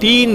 3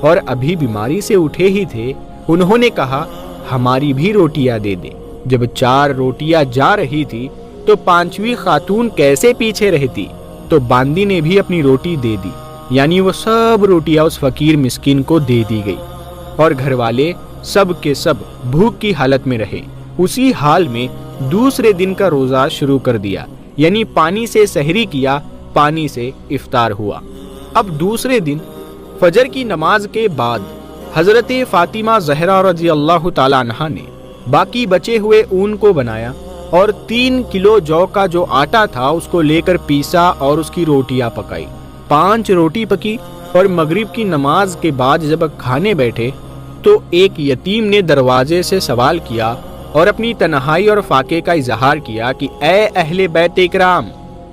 اور ابھی بیماری سے اٹھے ہی تھے، انہوں نے کہا ہماری بھی روٹیاں دے دے۔ جب 4 روٹیاں جا رہی تھی تو 5ویں خاتون کیسے پیچھے رہتی، تو باندی نے بھی اپنی روٹی دے دی، یعنی وہ سب روٹیاں اس فقیر مسکین کو دے دی گئی، اور گھر والے سب کے سب بھوک کی حالت میں رہے۔ اسی حال میں دوسرے دن کا روزہ شروع کر دیا، یعنی پانی سے سحری کیا، پانی سے افطار ہوا۔ اب دوسرے دن فجر کی نماز کے بعد حضرت فاطمہ زہرا رضی اللہ تعالی عنہا نے باقی بچے ہوئے اون کو بنایا اور 3 کلو جو کا جو آٹا تھا اس کو لے کر پیسا اور اس کی روٹیاں پکائی۔ 5 روٹی پکی، اور مغرب کی نماز کے بعد جب کھانے بیٹھے تو ایک یتیم نے دروازے سے سوال کیا اور اپنی تنہائی اور فاقے کا اظہار کیا کہ اے اہل بیت اکرام،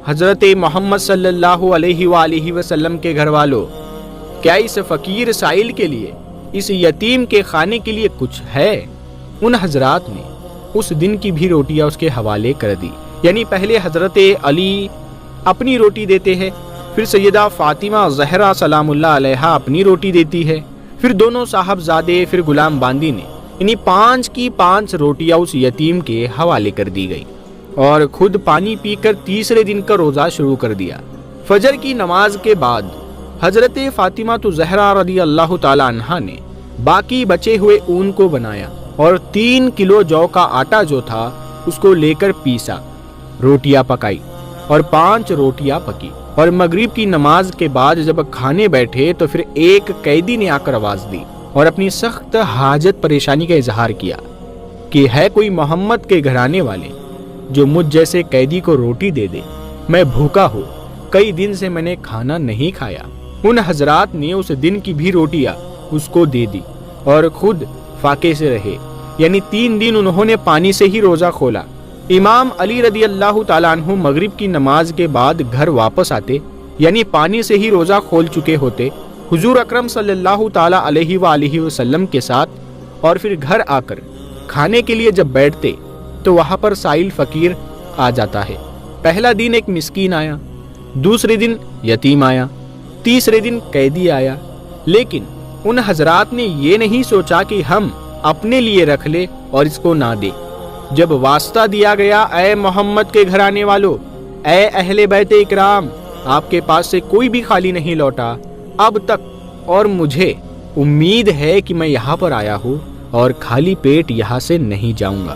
حضرت محمد صلی اللہ علیہ وآلہ وسلم کے گھر والوں، کیا اس فقیر سائل کے لیے، اس یتیم کے کھانے کے لیے کچھ ہے؟ ان حضرات نے اس دن کی بھی روٹیاں اس کے حوالے کر دی، یعنی پہلے حضرت علی اپنی روٹی دیتے ہیں، پھر سیدہ فاطمہ زہرا سلام اللہ علیہا اپنی روٹی دیتی ہے، پھر دونوں صاحبزادے، پھر غلام باندی نے، یعنی 5 کی 5 روٹیاں اس یتیم کے حوالے کر دی گئی، اور خود پانی پی کر تیسرے دن کا روزہ شروع کر دیا۔ فجر کی نماز کے بعد حضرت فاطمہ زہرا رضی اللہ تعالی عنہا نے باقی بچے ہوئے اون کو بنایا اور 3 کلو جو کا آٹا جو تھا اس کو لے کر پیسا، روٹیاں پکائی اور 5 روٹیاں پکی، اور مغرب کی نماز کے بعد جب کھانے بیٹھے تو پھر ایک قیدی نے آ کر آواز دی اور اپنی سخت حاجت پریشانی کا اظہار کیا کہ ہے کوئی محمد کے گھرانے والے جو مجھ جیسے قیدی کو روٹی دے دے، میں بھوکا ہوں، کئی دن سے میں نے کھانا نہیں کھایا۔ ان حضرات نے اس دن کی بھی روٹیاں اس کو دے دی اور خود فاقے سے رہے، یعنی 3 دن انہوں نے پانی سے ہی روزہ کھولا۔ امام علی رضی اللہ تعالیٰ عنہ مغرب کی نماز کے بعد گھر واپس آتے، یعنی پانی سے ہی روزہ کھول چکے ہوتے، حضور اکرم صلی اللہ تعالیٰ علیہ وآلہ وسلم کے ساتھ، اور پھر گھر آ کر کھانے کے لیے جب بیٹھتے تو وہاں پر سائل فقیر آ جاتا ہے۔ پہلا دن ایک مسکین آیا، دوسرے دن یتیم آیا، تیسرے دن قیدی آیا، لیکن ان حضرات نے یہ نہیں سوچا کہ ہم اپنے لیے رکھ لے اور اس کو نہ دے۔ جب واسطہ دیا گیا اے محمد کے گھرانے والوں، اے اہل بیت اکرام، آپ کے پاس سے کوئی بھی خالی نہیں لوٹا اب تک، اور مجھے امید ہے کہ میں یہاں پر آیا ہوں اور خالی پیٹ یہاں سے نہیں جاؤں گا،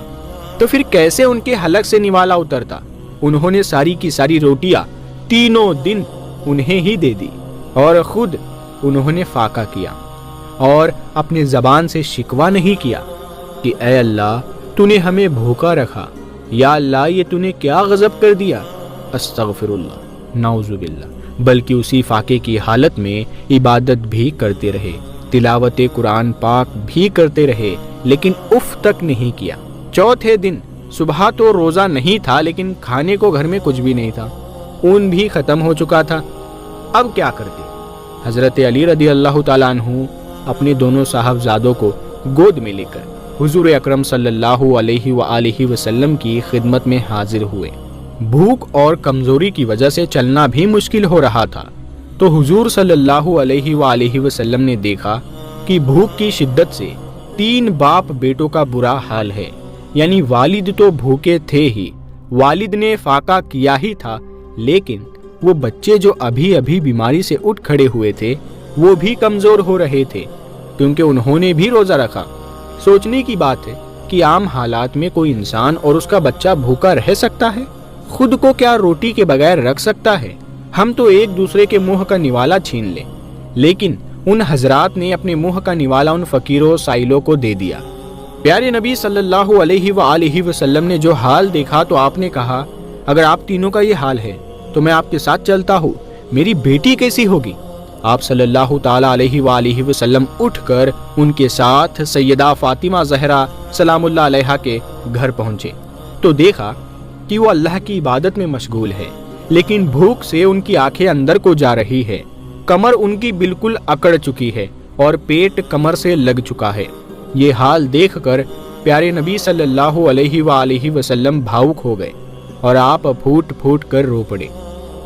تو پھر کیسے ان کے حلق سے نوالا اترتا؟ انہوں نے ساری کی ساری روٹیاں تینوں دن انہیں ہی دے دی اور خود انہوں نے فاقہ کیا اور اپنے زبان سے شکوہ نہیں کیا کہ اے اللہ تو نے ہمیں بھوکا رکھا، یا اللہ یہ تو نے کیا غضب کر دیا، استغفر اللہ، نعوذ باللہ، بلکہ اسی فاقے کی حالت میں عبادت بھی کرتے رہے، تلاوت قرآن پاک بھی کرتے رہے، لیکن اف تک نہیں کیا۔ چوتھے دن صبح تو روزہ نہیں تھا، لیکن کھانے کو گھر میں کچھ بھی نہیں تھا، اون بھی ختم ہو چکا تھا۔ اب کیا کرتے؟ حضرت علی رضی اللہ تعالیٰ عنہ اپنے دونوں صاحبزادوں کو گود میں لے کر حضور اکرم صلی اللہ علیہ وآلہ وسلم کی خدمت میں حاضر ہوئے۔ بھوک اور کمزوری کی وجہ سے چلنا بھی مشکل ہو رہا تھا، تو حضور صلی اللہ علیہ وآلہ وسلم نے دیکھا کہ بھوک کی شدت سے 3 باپ بیٹوں کا برا حال ہے، یعنی والد تو بھوکے تھے ہی، والد نے فاقہ کیا ہی تھا، لیکن وہ بچے جو ابھی ابھی بیماری سے اٹھ کھڑے ہوئے تھے وہ بھی کمزور ہو رہے تھے، کیونکہ انہوں نے بھی روزہ رکھا۔ سوچنے کی بات ہے کہ عام حالات میں کوئی انسان اور اس کا بچہ بھوکا رہ سکتا ہے؟ خود کو کیا روٹی کے بغیر رکھ سکتا ہے؟ ہم تو ایک دوسرے کے منہ کا نوالا چھین لیں، لیکن ان حضرات نے اپنے منہ کا نوالا ان فقیروں سائلوں کو دے دیا۔ پیارے نبی صلی اللہ علیہ وآلہ وسلم نے جو حال دیکھا تو آپ نے کہا اگر آپ تینوں کا یہ حال ہے تو میں آپ کے ساتھ چلتا ہوں، میری بیٹی کیسی ہوگی؟ آپ صلی اللہ تعالیٰ علیہ وآلہ وسلم اٹھ کر ان کے ساتھ سیدہ فاطمہ زہرا سلام اللہ علیہا کے گھر پہنچے تو دیکھا کہ وہ اللہ کی عبادت میں مشغول ہے، لیکن بھوک سے ان کی آنکھیں اندر کو جا رہی ہے، کمر ان کی بالکل اکڑ چکی ہے اور پیٹ کمر سے لگ چکا ہے۔ یہ حال دیکھ کر پیارے نبی صلی اللہ علیہ وآلہ وسلم بھاوک ہو گئے اور آپ پھوٹ پھوٹ کر رو پڑے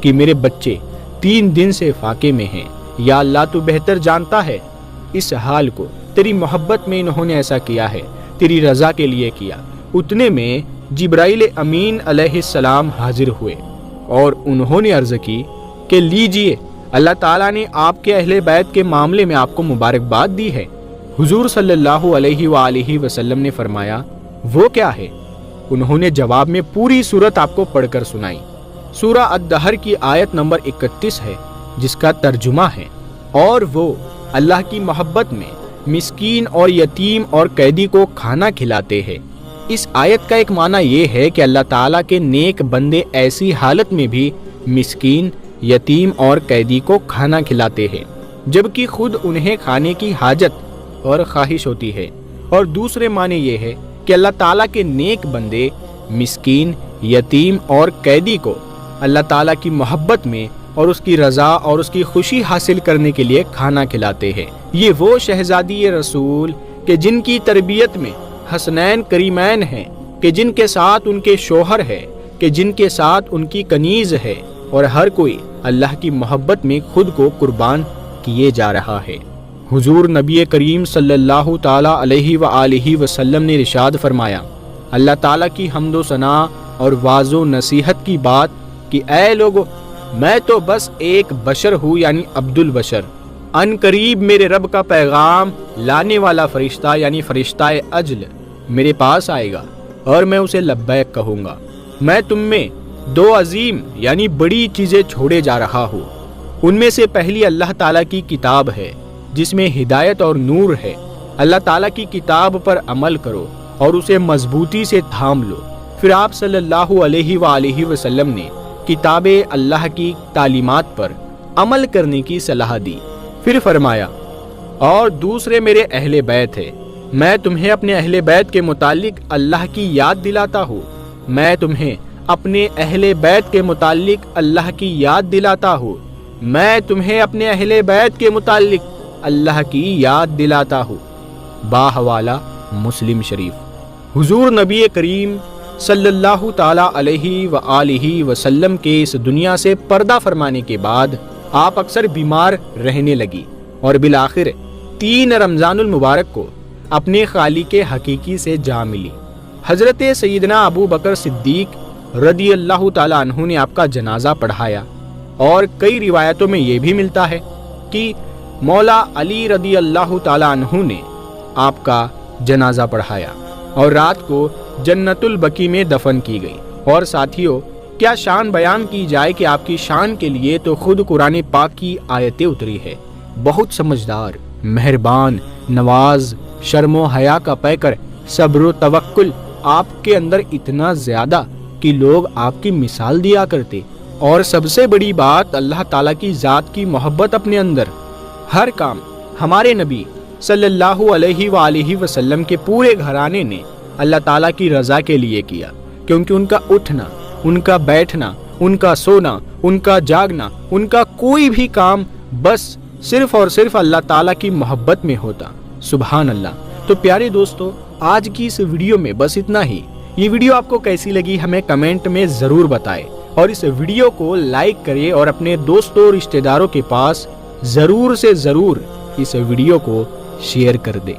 کہ میرے بچے 3 دن سے فاقے میں ہیں، یا اللہ تو بہتر جانتا ہے اس حال کو تیری محبت میں انہوں نے ایسا کیا ہے، تیری رضا کے لیے کیا۔ اتنے میں جبرائیل امین علیہ السلام حاضر ہوئے اور انہوں نے عرض کی کہ لیجئے، اللہ تعالیٰ نے آپ کے اہل بیت کے معاملے میں آپ کو مبارکباد دی ہے۔ حضور صلی اللہ علیہ وآلہ وسلم نے فرمایا وہ کیا ہے؟ انہوں نے جواب میں پوری سورت آپ کو پڑھ کر سنائی۔ سورہ الدہر کی آیت نمبر 31 ہے، جس کا ترجمہ ہے اور وہ اللہ کی محبت میں مسکین اور یتیم اور قیدی کو کھانا کھلاتے ہیں۔ اس آیت کا ایک معنی یہ ہے کہ اللہ تعالیٰ کے نیک بندے ایسی حالت میں بھی مسکین، یتیم اور قیدی کو کھانا کھلاتے ہیں جبکہ خود انہیں کھانے کی حاجت اور خواہش ہوتی ہے۔ اور دوسرے معنی یہ ہے کہ اللہ تعالیٰ کے نیک بندے مسکین، یتیم اور قیدی کو اللہ تعالیٰ کی محبت میں اور اس کی رضا اور اس کی خوشی حاصل کرنے کے لیے کھانا کھلاتے ہیں۔ یہ وہ شہزادی رسول کہ جن کی تربیت میں حسنین کریمین ہیں، کہ جن کے ساتھ ان کے شوہر ہے، کہ جن کے ساتھ ان کی کنیز ہے، اور ہر کوئی اللہ کی محبت میں خود کو قربان کیے جا رہا ہے۔ حضور نبی کریم صلی اللہ تعالی علیہ وآلہ وسلم نے ارشاد فرمایا، اللہ تعالیٰ کی حمد و ثنا اور واعظ و نصیحت کی بات کہ اے لوگو، میں تو بس ایک بشر ہوں، یعنی عبد البشر۔ ان قریب میرے رب کا پیغام لانے والا فرشتہ یعنی فرشتہ اجل میرے پاس آئے گا اور میں اسے لبیک کہوں گا۔ میں تم میں دو عظیم یعنی بڑی چیزیں چھوڑے جا رہا ہوں۔ ان میں سے پہلی اللہ تعالیٰ کی کتاب ہے جس میں ہدایت اور نور ہے۔ اللہ تعالیٰ کی کتاب پر عمل کرو اور اسے مضبوطی سے تھام لو۔ پھر آپ صلی اللہ علیہ وآلہ وسلم نے کتاب اللہ کی تعلیمات پر عمل کرنے کی صلاح دی۔ پھر فرمایا اور دوسرے میرے اہل بیت ہے، میں تمہیں اپنے اہل بیت کے متعلق اللہ کی یاد دلاتا ہوں، میں تمہیں اپنے اہل بیت کے متعلق اللہ کی یاد دلاتا ہوں، میں تمہیں اپنے اہل بیت کے متعلق اللہ کی یاد دلاتا ہوں۔ باحوالہ مسلم شریف۔ حضور نبی کریم صلی اللہ تعالی علیہ وآلہ وسلم کے اس دنیا سے پردہ فرمانے کے بعد آپ اکثر بیمار رہنے لگی اور بالآخر 3 رمضان المبارک کو اپنے خالق حقیقی سے جا ملی۔ حضرت سیدنا ابو بکر صدیق رضی اللہ تعالیٰ عنہ نے آپ کا جنازہ پڑھایا، اور کئی روایتوں میں یہ بھی ملتا ہے کہ مولا علی رضی اللہ تعالیٰ عنہ نے آپ کا جنازہ پڑھایا اور رات کو جنت البقیع میں دفن کی گئی۔ اور ساتھیوں، کیا شان بیان کی جائے کہ آپ کی شان کے لیے تو خود قرآن پاک کی آیتیں اتری ہے۔ بہت سمجھدار، مہربان، نواز، شرم و حیا کا پیکر، صبر و توکل آپ کے اندر اتنا زیادہ کہ لوگ آپ کی مثال دیا کرتے، اور سب سے بڑی بات اللہ تعالیٰ کی ذات کی محبت اپنے اندر۔ ہر کام ہمارے نبی صلی اللہ علیہ وآلہ وسلم کے پورے گھرانے نے اللہ تعالیٰ کی رضا کے لیے کیا، کیونکہ ان کا اٹھنا، ان کا بیٹھنا، ان کا سونا، ان کا جاگنا، ان کا کوئی بھی کام بس صرف اور صرف اللہ تعالیٰ کی محبت میں ہوتا۔ سبحان اللہ۔ تو پیارے دوستو، آج کی اس ویڈیو میں بس اتنا ہی۔ یہ ویڈیو آپ کو کیسی لگی ہمیں کمنٹ میں ضرور بتائیں، اور اس ویڈیو کو لائک کریں اور اپنے دوستوں اور رشتہ داروں کے پاس ضرور سے ضرور اس ویڈیو کو شیئر کر دیں۔